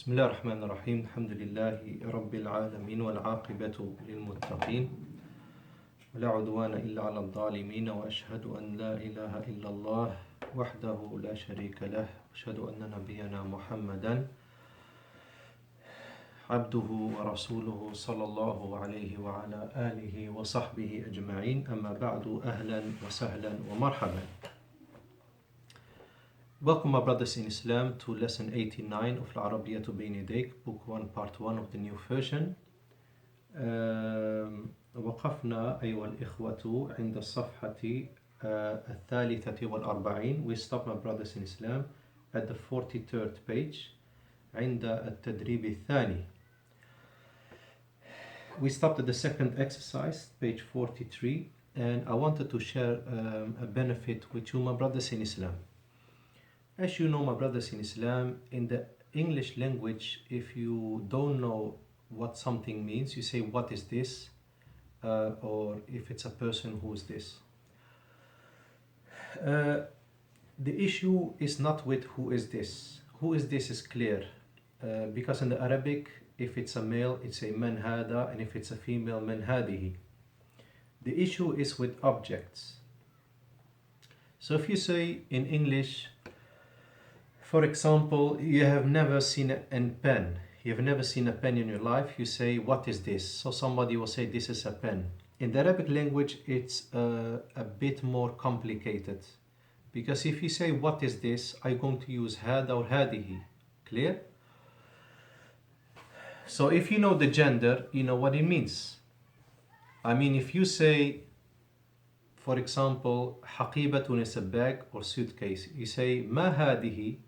بسم الله الرحمن الرحيم الحمد لله رب العالمين والعاقبة للمتقين ولا عدوان إلا على الظالمين وأشهد أن لا إله إلا الله وحده لا شريك له وأشهد أن نبينا محمدا عبده ورسوله صلى الله عليه وعلى آله وصحبه أجمعين أما بعد أهلا وسهلا ومرحبا. Welcome, my brothers in Islam, to lesson 89 of Arabiyyah to Bayna, Yadayk, book 1, part 1 of the new version. وقفنا أيها الإخوة عند الصفحة الثالثة والأربعين. We stopped, my brothers in Islam, at the 43rd page عند التدريب الثاني. We stopped at the second exercise, page 43, and I wanted to share a benefit with you, my brothers in Islam. As you know, my brothers in Islam, in the English language, if you don't know what something means, you say, what is this? Or if it's a person, who is this? The issue is not with who is this. Who is this is clear. Because in the Arabic, if it's a male, it's a man hada, and if it's a female, man hadihi. The issue is with objects. So if you say in English, for example, you have never seen a pen. You have never seen a pen in your life. You say, what is this? So somebody will say, this is a pen. In the Arabic language, it's a bit more complicated. Because if you say, what is this? I'm going to use hada or hadihi. Clear? So if you know the gender, you know what it means. I mean, if you say, for example, haqibatun is a bag or suitcase. You say, ma hadihi.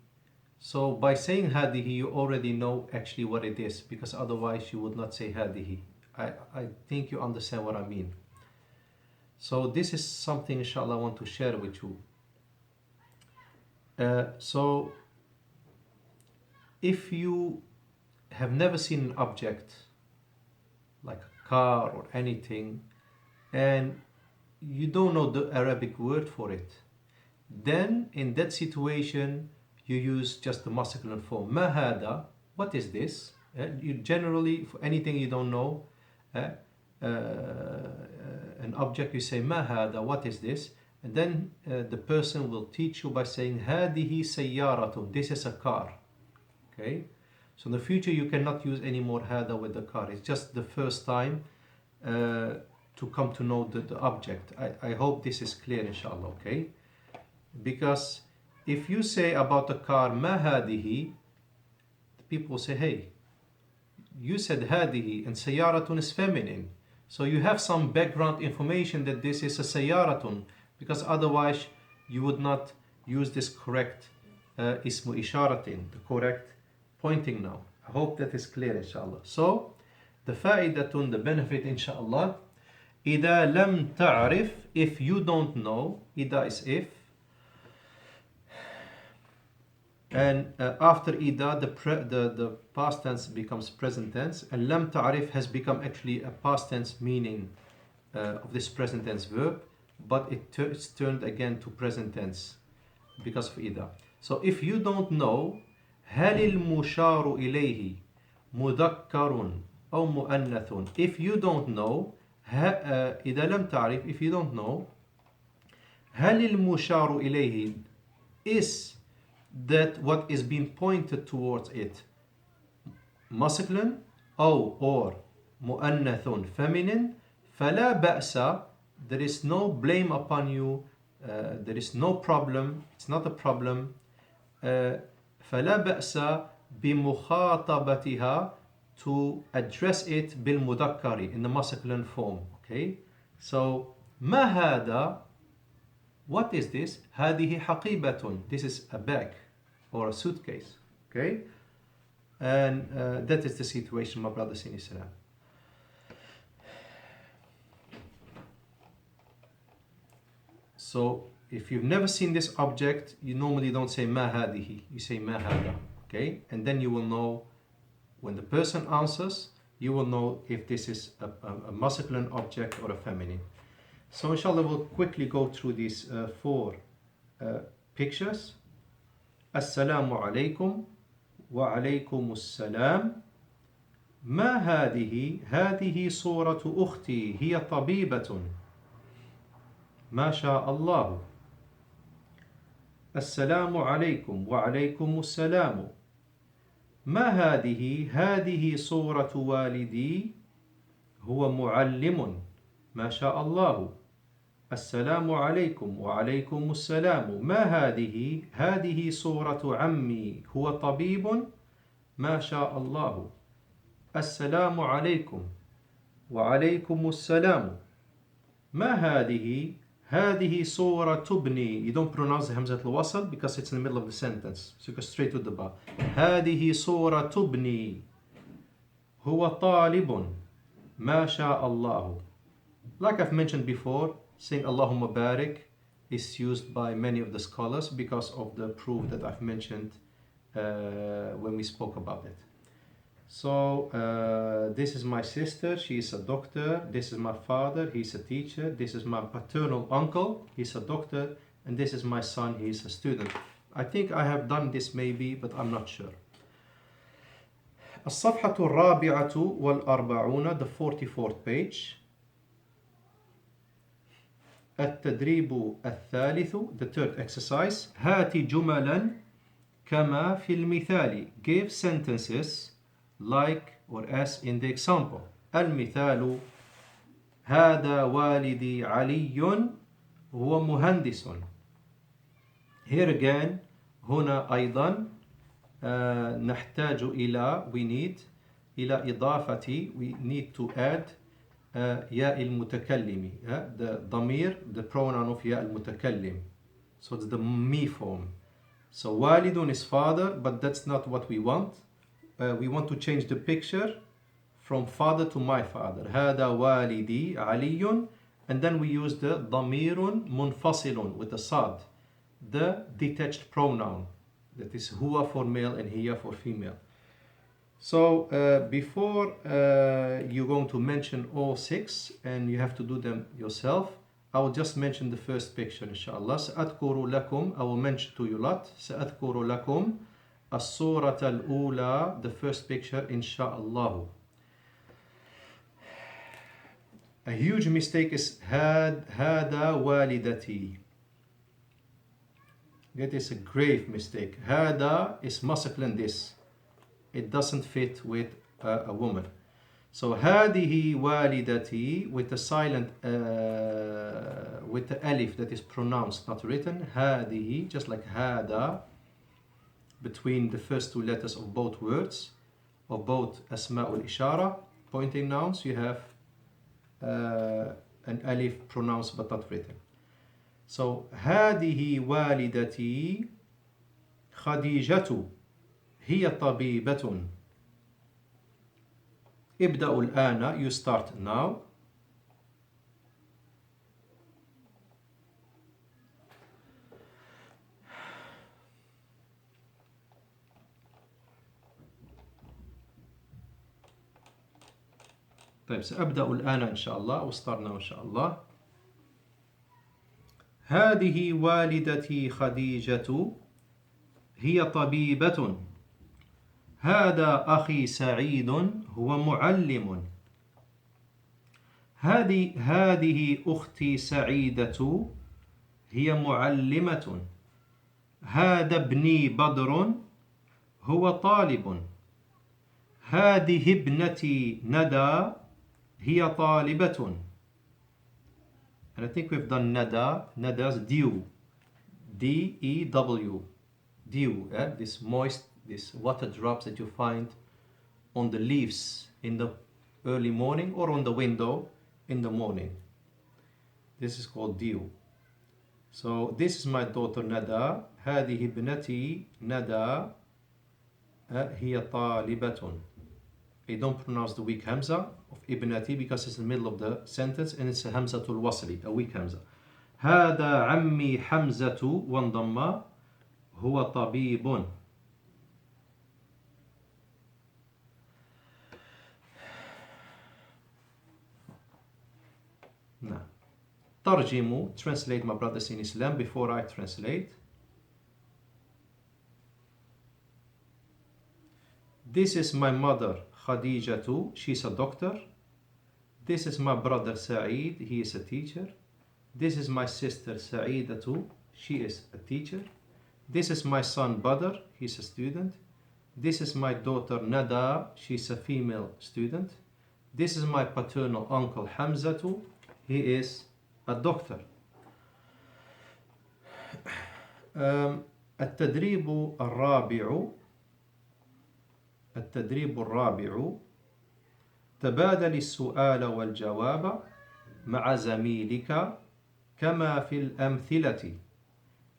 So by saying hadihi, you already know actually what it is, because otherwise you would not say hadihi. I think you understand what I mean. So this is something, inshallah, I want to share with you. So if you have never seen an object, like a car or anything, and you don't know the Arabic word for it, then in that situation, you use just the masculine form. Ma hada, what is this? You generally, for anything you don't know, an object, you say ma hada, what is this? And then the person will teach you by saying hadihi sayyaratun, this is a car. Okay? So in the future you cannot use any more hada with the car. It's just the first time to come to know the object. I hope this is clear, inshallah, okay? Because if you say about the car, ma hadihi, people say, hey, you said hadihi, and sayaratun is feminine. So you have some background information that this is a sayaratun, because otherwise you would not use this correct ismu isharatin, the correct pointing now. I hope that is clear, inshallah. So, the fa'idatun, the benefit, inshallah, إذا لم تعرف, if you don't know, إذا is if, and after ida, the past tense becomes present tense, and lam ta'rif has become actually a past tense meaning of this present tense verb, but it's turned again to present tense because of ida. So if you don't know, هل المشار إليه مذكر أو مؤنث, if you don't know, إذا لم تعرف, if you don't know, هل المشار إليه, is that what is being pointed towards it masculine or mu'annathun, feminine, فلا بأس, there is no blame upon you, there is no problem, it's not a problem, فلا بأس بمخاطبتها, to address it بالمذكر, in the masculine form. Okay, so ما هذا, what is this? هذه حقيبة, this is a bag or a suitcase. Okay, and that is the situation, my brothers in Islam. So if you've never seen this object, you normally don't say ma hadihi, you say ma hada. Okay, and then you will know, when the person answers, you will know if this is a masculine object or a feminine. So inshallah, we'll quickly go through these four pictures. Assalamu alaikum وعليكم السلام. ما هذه؟ هذه صورة أختي، هي طبيبة. ما شاء الله. السلام عليكم. وعليكم السلام. ما هذه؟ هذه صورة والدي، هو معلم. ما شاء الله. السلام عليكم. وعليكم السلام. ما هذه؟ هذه صورة عمي، هو طبيب. ما شاء الله. السلام عليكم. وعليكم السلام. ما هذه؟ هذه صورة ابني. You don't pronounce the همزة الوصل because it's in the middle of the sentence. So you go straight to the ba. هذه صورة ابني، هو طالب. ما شاء الله. Like I've mentioned before, saying Allahumma barik is used by many of the scholars because of the proof that I've mentioned when we spoke about it. So this is my sister, she is a doctor. This is my father, he's a teacher. This is my paternal uncle, he's a doctor. And this is my son, he's a student. I think I have done this maybe, but I'm not sure. الصفحة الرابعة والأربعون, the 44th page. التدريب الثالث, the third exercise. هات جملا كما في المثال. Give sentences like or as in the example. المثال: هذا والدي علي، هو مهندس. Here again, هنا أيضا نحتاج إلى we need إلى إضافة we need to add ياء المتكلم, the ضمير, the pronoun of ياء المتكلم. So it's the me form. So والد is father, but that's not what we want. We want to change the picture from father to my father. هذا والدي علي, and then we use the ضمير منفصل with the صاد, the detached pronoun, that is هو for male and هي for female. So before you're going to mention all six and you have to do them yourself, I will just mention the first picture inshallah. سأذكر لكم, I will mention to you lot. سأذكر لكم الصورة الأولى, the first picture inshallah. A huge mistake is هذا والدتي. That is a grave mistake. هذا is masculine this. It doesn't fit with a woman. So هذه والدتي with the silent with the alif that is pronounced, not written. هذه, just like هذا, between the first two letters of both words, of both أسماء الإشارة, pointing nouns, you have an alif pronounced but not written. So هذه والدتي خديجة، هي طبيبة. ابدأوا الآن, you start now. طيب سأبدأ الآن إن شاء الله. We'll start now إن شاء الله. هذه والدتي خديجة، هي طبيبة. هذا أخي سعيد، هو معلم. هذه أختي سعيدة، هي معلمة. هذا ابني بدر، هو طالب. هذه ابنتي ندى، هي طالبة. And I think we've done nada. Nada's dew, D-E-W, dew, this moist, this water drops that you find on the leaves in the early morning or on the window in the morning. This is called dew. So this is my daughter Nada. هذه ابنتي ندى، هي طالبة. You don't pronounce the weak hamza of ibnati because it's in the middle of the sentence and it's a hamzatul wasli, a weak hamza. هذا عمي حمزة وانضم، هو طبيب. Now, ترجموا, translate, my brothers in Islam, before I translate. This is my mother Khadijatu, she's a doctor. This is my brother Saeed, he is a teacher. This is my sister Saeedatu, she is a teacher. This is my son Badr, he's a student. This is my daughter Nada, she's a female student. This is my paternal uncle Hamzatu, he is a doctor. التدريب الرابع تبادل السؤال والجواب مع زميلك كما في الأمثلة.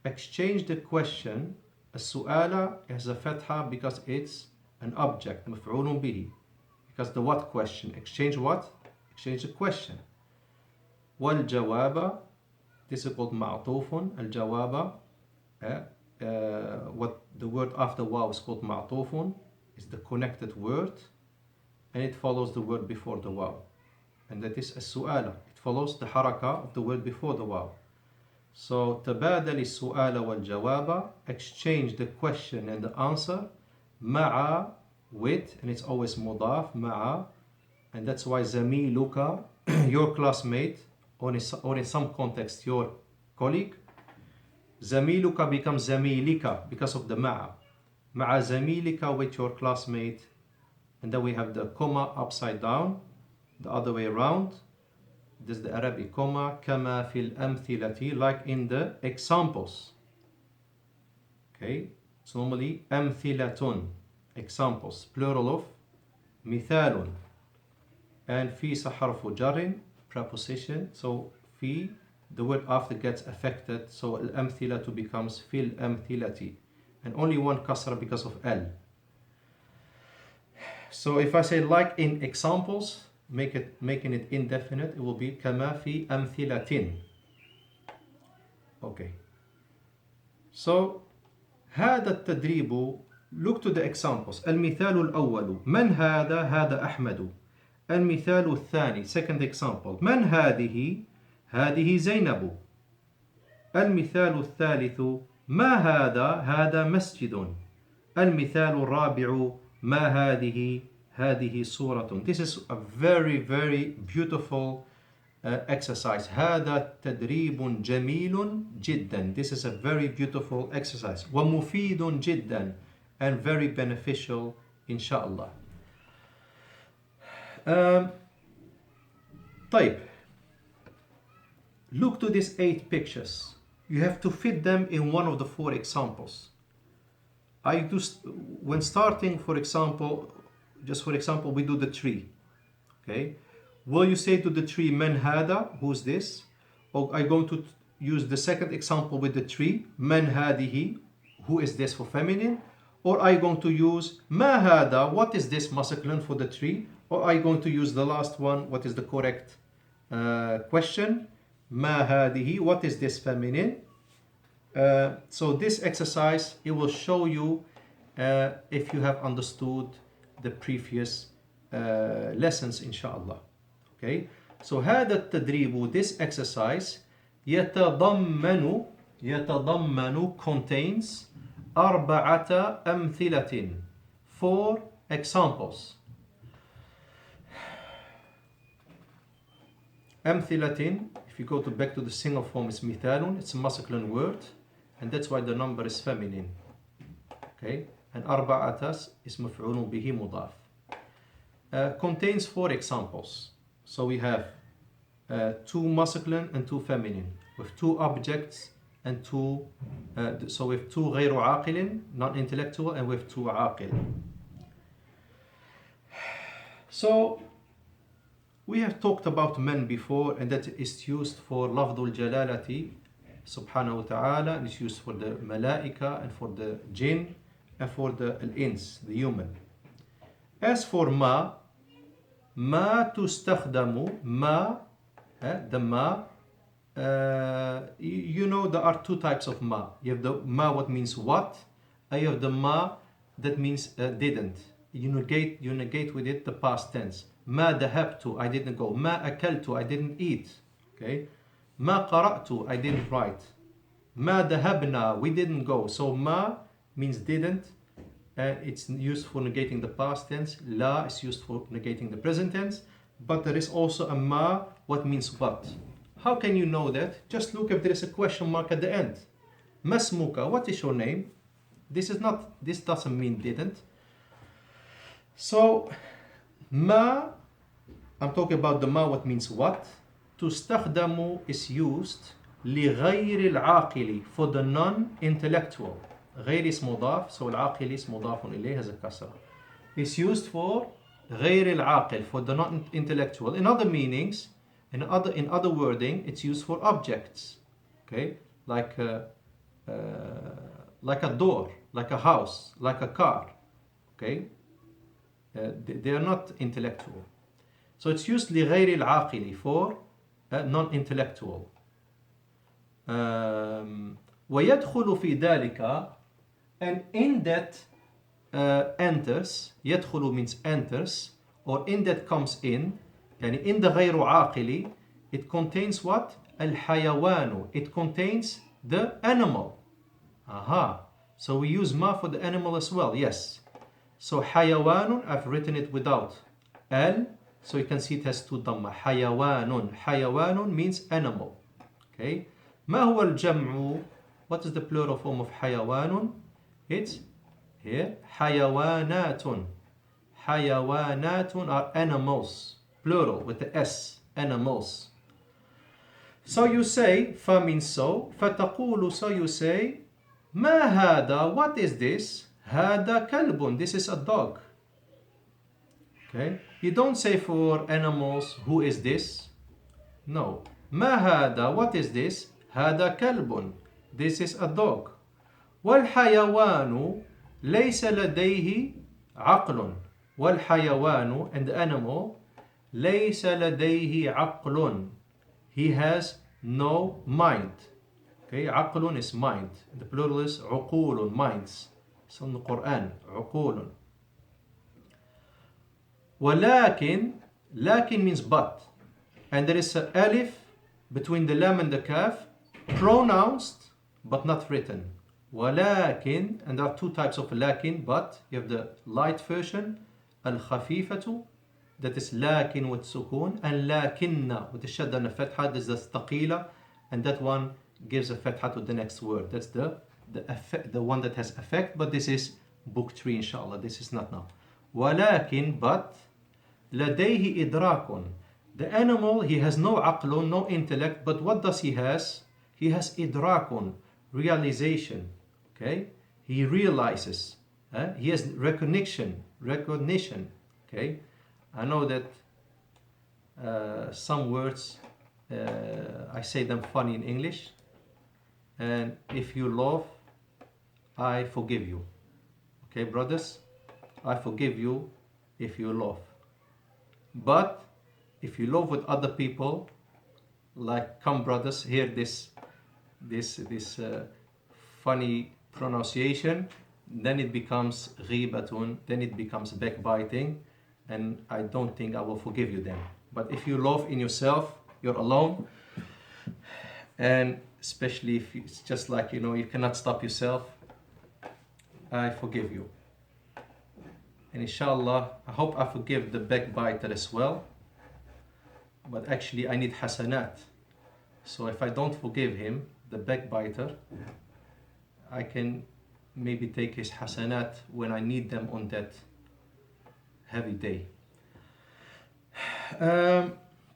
Exchange the question. السؤال has a fatha because it's an object مفعول به, because the what question. Exchange what? Exchange the question. والجواب, this is called معطوف. الجواب, what the word after waw is called معطوف, is the connected word, and it follows the word before the waw, and that is السؤال. It follows the haraka of the word before the waw. So تبادل السؤال والجواب, exchange the question and the answer, مع, with, and it's always مضاف, مع, and that's why زميلك, your classmate, or in some context your colleague. زميلك becomes زميلك because of the مع. مع زميلك, with your classmate, and then we have the comma upside down, the other way around. This is the Arabic comma, كما في الأمثلة, like in the examples. Okay, so normally أمثلة, examples, plural of مثال, and في حرف جر, preposition. So في, the word after gets affected, so الأمثلة becomes في الأمثلة, and only one kasra because of L. So if I say like in examples, making it indefinite, it will be كما في أمثلة. Okay. So هذا التدريب, look to the examples. المثال الأول من هذا؟ هذا أحمد. المثال الثاني, second example, من هذه؟ هذه زينب. المثال الثالث ما هذا؟ هذا مسجد. المثال الرابع ما هذه؟ هذه صورة. This is a very, very beautiful exercise. هذا تدريب جميل جدا. This is a very beautiful exercise. ومفيد جدا, and very beneficial, inshallah. طيب. Look to these 8 pictures. You have to fit them in one of the 4 examples. When starting, for example, just for example, we do the tree. Okay, will you say to the tree man hada, who's this? Or are you going to use the second example with the tree, man hadihi, who is this, for feminine? Or are you going to use ma hada, what is this, masculine, for the tree? Or are you going to use the last one, what is the correct question, ma hadihi, what is this, feminine? So this exercise, it will show you if you have understood the previous lessons, inshallah. Okay, so هذا التدريب, this exercise, يتضمن contains أربعة أمثلة, 4 examples. أمثلة, if you go back to the single form, it's مثال, it's a masculine word, and that's why the number is feminine. Okay, and أربعة is مفعول به مضاف. Contains 4 examples. So we have 2 masculine and 2 feminine, with 2 objects and 2, so with 2 غير عاقل, non-intellectual, and with 2 عاقل. So we have talked about men before, and that is used for لفظ الجلالة subhanahu wa ta'ala, and it's used for the malaika and for the jinn and for the ins, the human. As for ما تستخدم, the ما, you know there are 2 types of ما. You have the ما what means what, and you have the ما that means didn't. You negate with it the past tense. ما ذهبت, I didn't go. ما أكلت, I didn't eat. Okay. ما قرأت, I didn't write. ما ذهبنا, we didn't go. So ما means didn't, and it's used for negating the past tense. La is used for negating the present tense. But there is also a ma, what means what. How can you know that? Just look if there is a question mark at the end. Masmuka, what is your name? This doesn't mean didn't. So, ma, I'm talking about the ma, what means what. تستخدم is used لغير العاقل, for the non-intellectual. غير is مضاف, so العاقل is مضاف إليه, has a kasra. It's used for غير العاقل, for the non-intellectual. In other meanings, in other wording, it's used for objects. Okay, like a door, like a house, like a car. Okay, they are not intellectual. So it's used لغير العاقل, for non-intellectual. ويدخل في ذلك, and in that enters, يدخل means enters, or in that comes in, يعني in the غير عاقل, it contains what? الحيوان, it contains the animal. Aha, so we use ma for the animal as well, yes. So حيوان, I've written it without al, so you can see it has two dhamma. حيوان, حيوان means animal. Okay, ما هو الجمع? What is the plural form of حيوان? It's here حيوانات. حيوانات are animals, plural with the s, animals. So you say, fa means so, فتقول, so you say, ما هذا, what is this? هذا كلب, this is a dog. Okay, you don't say for animals, who is this? No. ما هذا, what is this? هذا كلب, this is a dog. والحيوان ليس لديه عقل. والحيوان, and the animal, ليس لديه عقل, he has no mind. Okay, عقل is mind, the plural is عقول, minds. It's in the Quran, عقول. ولكن, لكن means but, and there is an alif between the lam and the kaf, pronounced but not written. ولكن, and there are two types of لكن, but you have the light version, الخفيفة, that is لكن with sukun, and لكن with the shadda and the fatha, that is the ثقيلة, and that one gives a fatha to the next word. That's the one that has effect, but this is book 3 inshallah, this is not now. ولكن, but, لديه إدراك, the animal, he has no عقل, no intellect, but what does he has? He has إدراك, realization. Okay, he realizes, he has recognition. Okay, I know that some words I say them funny in English, and if you love, I forgive you. Okay, brothers, I forgive you if you love. But if you love with other people, like, come brothers, hear this funny pronunciation, then it becomes ghibatun, then it becomes backbiting, and I don't think I will forgive you then. But if you love in yourself, you're alone, and especially if it's just like, you cannot stop yourself, I forgive you. And inshallah, I hope I forgive the backbiter as well. But actually I need hasanat. So if I don't forgive him, the backbiter, I can maybe take his hasanat when I need them on that heavy day.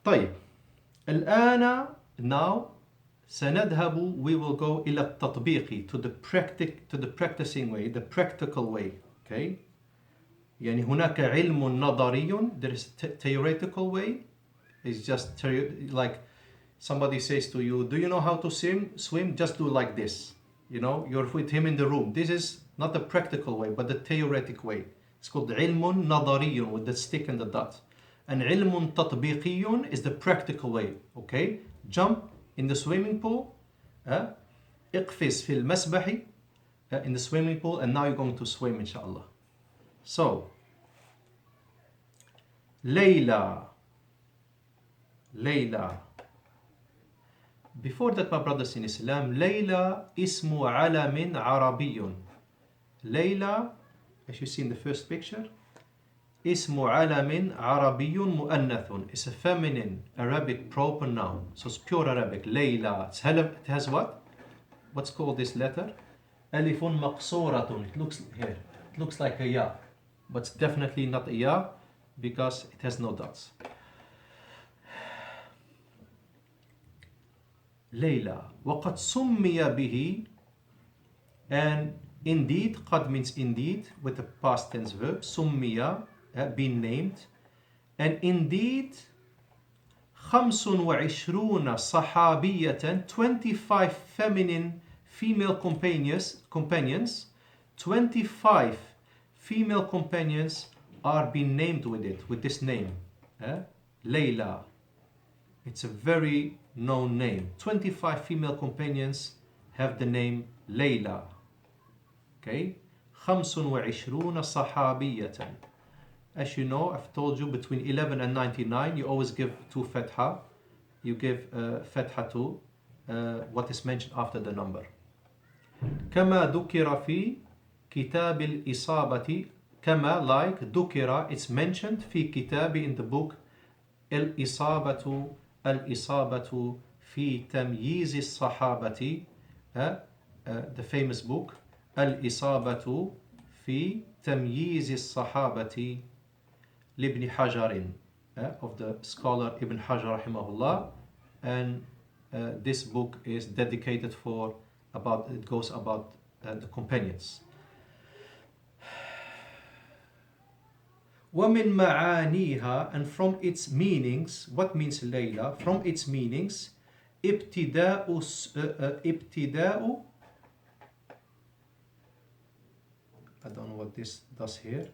طيب. الآن, now, سنذهب, we will go إلى التطبيق, to the practicing way, the practical way. Okay? يعني هناك علم نظري, there is theoretical way. It's just like somebody says to you, do you know how to swim? Just do like this. You're with him in the room. This is not the practical way, but the theoretic way. It's called علم نظري, with the stick and the dot. And علم تطبيقي is the practical way. Okay? Jump in the swimming pool. اقفز في المسبح, in the swimming pool, and now you're going to swim inshallah. So, Layla. Before that, my brothers in Islam, Layla ismu alamin Arabiyyun. Layla as you see in the first picture, اسم علم عربي مؤنث. It's a feminine Arabic proper noun. So it's pure Arabic. Layla. It has what? What's called this letter? ألف مقصورة. It looks here. It looks like a ya, but it's definitely not a ya because it has no dots. Layla. وقد سمي به. And indeed, قد means indeed with the past tense verb. سمي, been named. And indeed, 25 صحابية, 25 feminine female companions, 25 female companions are being named with it, with this name. Layla. It's a very known name. 25 female companions have the name Layla. Okay? 25 صحابية. As you know, I've told you between 11 and 99, you always give two fatha. You give fatha to what is mentioned after the number. كما ذكر في كتاب الإصابة. كما like ذكر, it's mentioned في كتاب in the book الإصابة في تمييز الصحابة, the famous book الإصابة في تمييز الصحابة لابن حجر, of the scholar Ibn Hajar rahimahullah. And this book is dedicated for it goes about the companions. وَمِن مَعَانِيهَا, and from its meanings, what means Layla? From its meanings, ابتداء I don't know what this does here.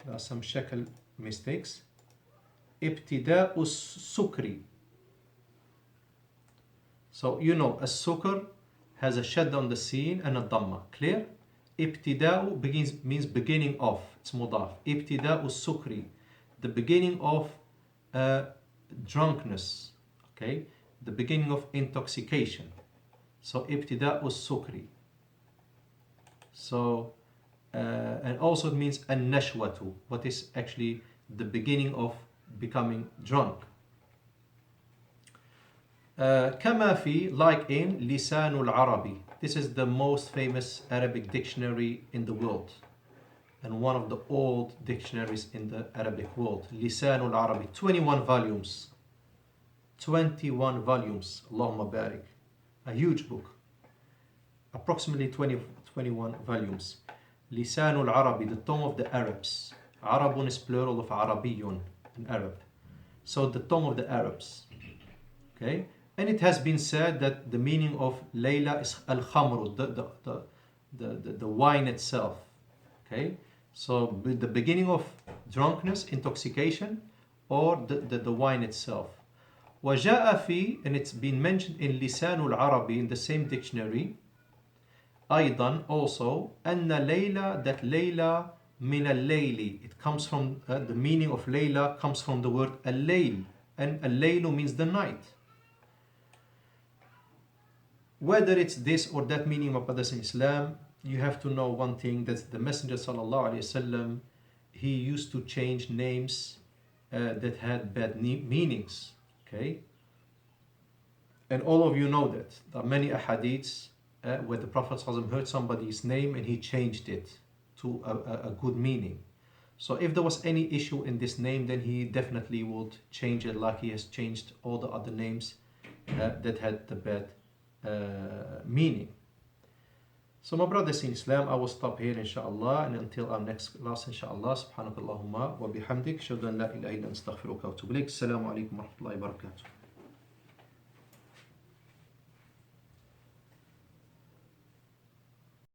There are some shakal mistakes. ابتداء السكر. So you know, as-sukr has a shad on the scene and a dhamma. Clear? Ibtida'u means beginning of. It's mudaf. Ibtida'u sukri. The beginning of drunkenness. Okay? The beginning of intoxication. So ibtida'u sukri. So, and also it means an-nashwatu. What is actually the beginning of becoming drunk. كما في, like in لسان العربي. This is the most famous Arabic dictionary in the world and one of the old dictionaries in the Arabic world. لسان العربي, 21 volumes. 21 volumes. Allahumma barik. A huge book. Approximately 21 volumes. لسان العربي, the tongue of the Arabs. Arabun is plural of Arabiyyun, in Arab. So the tongue of the Arabs. Okay? And it has been said that the meaning of Layla is al-khamru, the wine itself. Okay? So the beginning of drunkenness, intoxication, or the wine itself. وَجَاءَ فِي, and it's been mentioned in لسان العربي, in the same dictionary, أيضا also, أن ليلى, that Layla min al-layli. It comes from, the meaning of Layla comes from the word al-layl. And al-laylu means the night. Whether it's this or that meaning, my brothers in Islam, you have to know one thing, that the Messenger sallallahu alaihi wasallam, he used to change names that had bad meanings. Okay? And all of you know that. There are many ahadiths where the Prophet sallallahu alaihi wasallam heard somebody's name and he changed it to a good meaning. So if there was any issue in this name, then he definitely would change it like he has changed all the other names that had the bad meaning. So my brothers in Islam, I will stop here inshallah, and until our next class inshallah. Subhanakallahumma wa bihamdik, shadu an la ilaha illa anta astaghfiruka wa atubu ilaik. Assalamu alaikum wa rahmatullahi wa barakatuh.